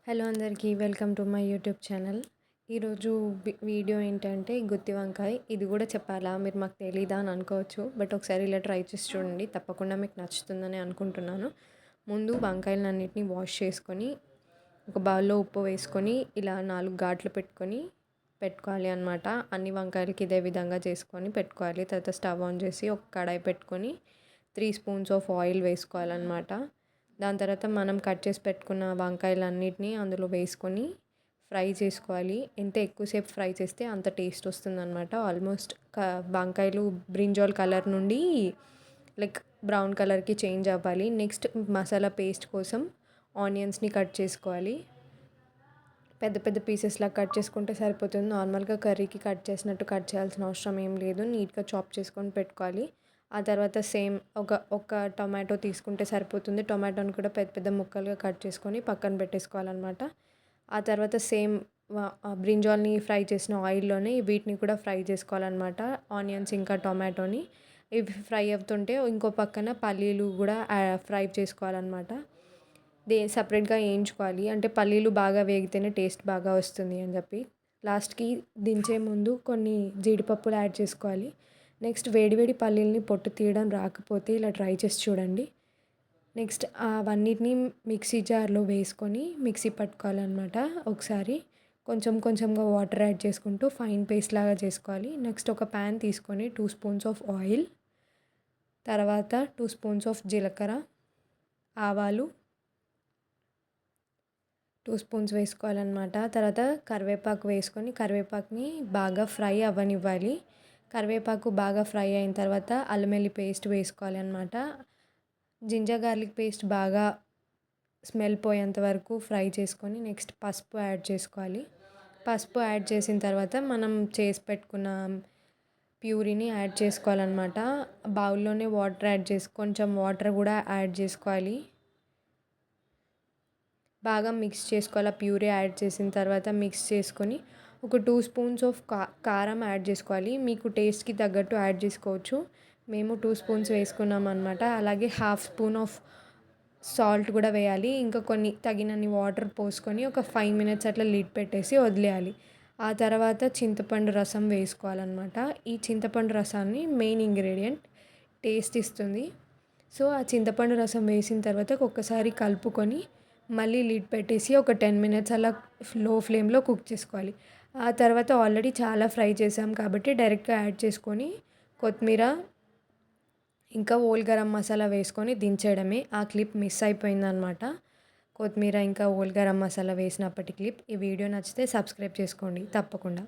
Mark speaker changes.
Speaker 1: Hello అందరికీ welcome to my YouTube channel. ఈరోజు video ఏంటంటే గుత్తి వంకాయ. ఇది కూడా చెప్పాలా, మీరు మాకు తెలీదా అని అనుకోవచ్చు. బట్ ఒకసారి ఇలా ట్రై చేసి చూడండి, తప్పకుండా మీకు నచ్చుతుందని అనుకుంటున్నాను. ముందు వంకాయలన్నిటిని వాష్ చేసుకొని ఒక బౌల్లో ఉప్పు వేసుకొని ఇలా 4 ఘాట్లు పెట్టుకోవాలి అనమాట. అన్ని వంకాయలకి ఇదే విధంగా చేసుకొని పెట్టుకోవాలి. తర్వాత స్టవ్ ఆన్ చేసి ఒక కడాయి పెట్టుకొని 3 స్పూన్స్ ఆఫ్ ఆయిల్ వేసుకోవాలన్నమాట. దాని తర్వాత మనం కట్ చేసి పెట్టుకున్న వంకాయలన్నిటిని అందులో వేసుకొని ఫ్రై చేసుకోవాలి. ఎంత ఎక్కువసేపు ఫ్రై చేస్తే అంత టేస్ట్ వస్తుందన్నమాట. ఆల్మోస్ట్ వంకాయలు బ్రింజాల్ కలర్ నుండి లైక్ బ్రౌన్ కలర్కి చేంజ్ అవ్వాలి. నెక్స్ట్ మసాలా పేస్ట్ కోసం ఆనియన్స్ని కట్ చేసుకోవాలి. పెద్ద పెద్ద పీసెస్లా కట్ చేసుకుంటే సరిపోతుంది. నార్మల్గా కర్రీకి కట్ చేసినట్టు కట్ చేయాల్సిన అవసరం ఏం లేదు. నీట్గా చాప్ చేసుకొని పెట్టుకోవాలి. ఆ తర్వాత సేమ్ ఒక టొమాటో తీసుకుంటే సరిపోతుంది. టొమాటోని కూడా పెద్ద పెద్ద ముక్కలుగా కట్ చేసుకొని పక్కన పెట్టేసుకోవాలన్నమాట. ఆ తర్వాత సేమ్ బ్రింజాల్ని ఫ్రై చేసిన ఆయిల్లోనే వీటిని కూడా ఫ్రై చేసుకోవాలన్నమాట. ఆనియన్స్ ఇంకా టొమాటోని ఇవి ఫ్రై అవుతుంటే ఇంకో పక్కన పల్లీలు కూడా ఫ్రై చేసుకోవాలన్నమాట. సపరేట్గా వేయించుకోవాలి. అంటే పల్లీలు బాగా వేగితేనే టేస్ట్ బాగా వస్తుంది అని చెప్పి. లాస్ట్కి దించే ముందు కొన్ని జీడిపప్పులు యాడ్ చేసుకోవాలి. నెక్స్ట్ వేడివేడి పల్లీలని పొట్టు తీయడం రాకపోతే ఇలా ట్రై చేసి చూడండి. నెక్స్ట్ అవన్నిటిని మిక్సీ జార్లో వేసుకొని మిక్సీ పట్టుకోవాలన్నమాట. ఒకసారి కొంచెం కొంచెంగా వాటర్ యాడ్ చేసుకుంటూ ఫైన్ పేస్ట్ లాగా చేసుకోవాలి. నెక్స్ట్ ఒక ప్యాన్ తీసుకొని 2 స్పూన్స్ ఆఫ్ ఆయిల్, తర్వాత 2 స్పూన్స్ ఆఫ్ జీలకర్ర, ఆవాలు 2 స్పూన్స్ వేసుకోవాలన్నమాట. తర్వాత కరివేపాకు వేసుకొని కరివేపాకుని బాగా ఫ్రై అవ్వనివ్వాలి. కరివేపాకు బాగా ఫ్రై అయిన తర్వాత అల్లం వెల్లుల్లి పేస్ట్ వేసుకోవాలి అన్నమాట. జింజర్ గార్లిక్ పేస్ట్ బాగా స్మెల్ పోయేంత వరకు ఫ్రై చేసుకొని నెక్స్ట్ పసుపు యాడ్ చేసుకోవాలి. పసుపు యాడ్ చేసిన తర్వాత మనం చేసి పెట్టుకున్న ప్యూరీని యాడ్ చేసుకోవాలన్నమాట. బౌల్లోనే వాటర్ యాడ్ చేసి కొంచెం వాటర్ కూడా యాడ్ చేసుకోవాలి. బాగా మిక్స్ చేసుకోవాలి. ప్యూరీ యాడ్ చేసిన తర్వాత మిక్స్ చేసుకొని ఒక 2 స్పూన్స్ ఆఫ్ కారం యాడ్ చేసుకోవాలి. మీకు టేస్ట్కి తగ్గట్టు యాడ్ చేసుకోవచ్చు. మేము 2 స్పూన్స్ వేసుకున్నాం అనమాట. అలాగే హాఫ్ స్పూన్ ఆఫ్ సాల్ట్ కూడా వేయాలి. ఇంకా కొన్ని తగినన్ని వాటర్ పోసుకొని ఒక 5 మినిట్స్ అట్లా లిడ్ పెట్టేసి వదిలేయాలి. ఆ తర్వాత చింతపండు రసం వేసుకోవాలన్నమాట. ఈ చింతపండు రసాన్ని మెయిన్ ఇంగ్రీడియంట్, టేస్ట్ ఇస్తుంది. సో ఆ చింతపండు రసం వేసిన తర్వాత ఒక్కసారి కలుపుకొని మళ్ళీ లిడ్ పెట్టేసి ఒక 10 మినిట్స్ అలా లో ఫ్లేమ్లో కుక్ చేసుకోవాలి. ఆ తర్వాత ఆల్రెడీ చాలా ఫ్రై చేసాం కాబట్టి డైరెక్ట్గా యాడ్ చేసుకొని కొత్తిమీర ఇంకా హోల్ గరం మసాలా వేసుకొని దించేయడమే. ఆ క్లిప్ మిస్ అయిపోయిందనమాట. కొత్తిమీర ఇంకా హోల్ గరం మసాలా వేసినప్పటి క్లిప్. ఈ వీడియో నచ్చితే సబ్స్క్రైబ్ చేసుకోండి తప్పకుండా.